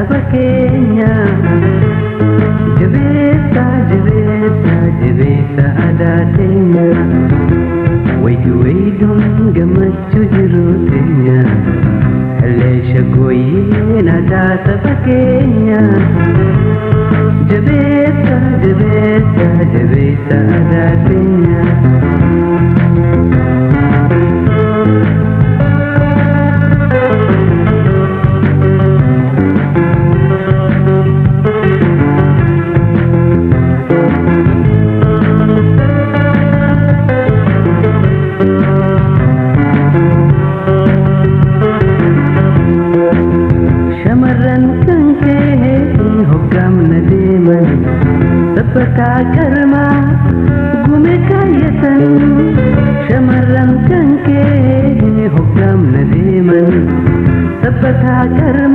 saba keenya jabeessa jabeessa jabeessa aadaa teenya wayduun gammachuu jiru teenya haleesha gooyyeen aadaa saba keenya jabeessa jabeessa jabeessa aadaa teenya. Sabbataa karmaa gume kaayyatan shamarran kan kee hoggaamna deeman sabbataa karmaa.